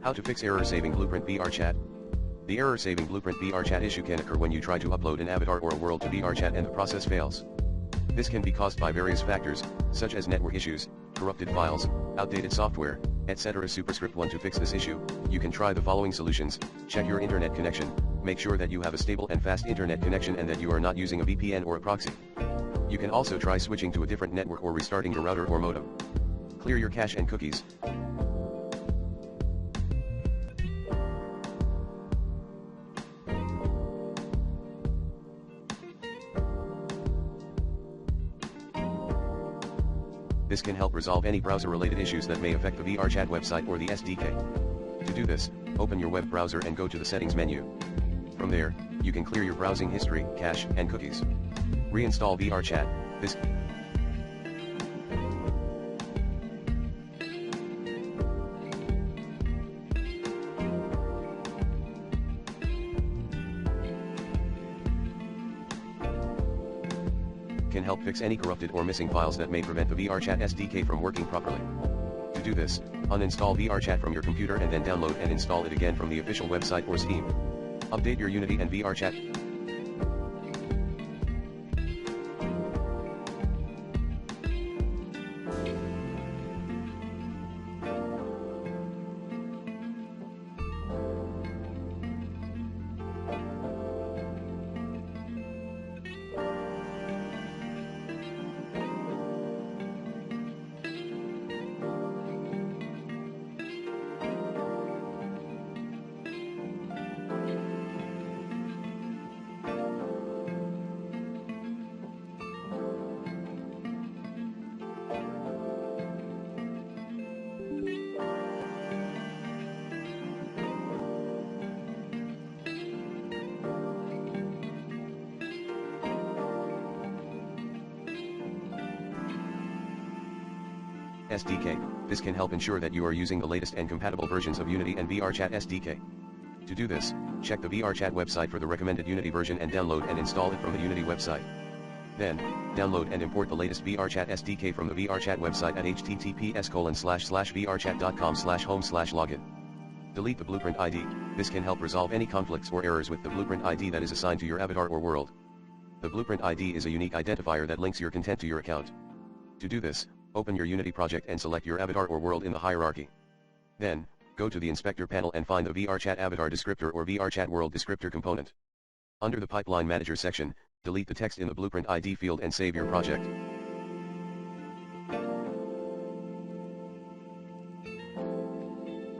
How to fix error-saving blueprint VRChat. The error-saving blueprint VRChat issue can occur when you try to upload an avatar or a world to VRChat and the process fails. This can be caused by various factors, such as network issues, corrupted files, outdated software, etc. Superscript 1. To fix this issue, you can try the following solutions. Check your internet connection, make sure that you have a stable and fast internet connection and that you are not using a VPN or a proxy. You can also try switching to a different network or restarting your router or modem. Clear your cache and cookies. This can help resolve any browser-related issues that may affect the VRChat website or the SDK. To do this, open your web browser and go to the Settings menu. From there, you can clear your browsing history, cache, and cookies. Reinstall VRChat. This can help fix any corrupted or missing files that may prevent the VRChat SDK from working properly. To do this, uninstall VRChat from your computer and then download and install it again from the official website or Steam. Update your Unity and VRChat. SDK. This can help ensure that you are using the latest and compatible versions of Unity and VRChat SDK. To do this, check the VRChat website for the recommended Unity version and download and install it from the Unity website. Then, download and import the latest VRChat SDK from the VRChat website at https://vrchat.com/home/login. Delete the blueprint ID. This can help resolve any conflicts or errors with the blueprint ID that is assigned to your avatar or world. The blueprint ID is a unique identifier that links your content to your account. To do this, open your Unity project and select your avatar or world in the hierarchy. Then, go to the Inspector panel and find the VRChat Avatar Descriptor or VRChat World Descriptor component. Under the Pipeline Manager section, delete the text in the Blueprint ID field and save your project.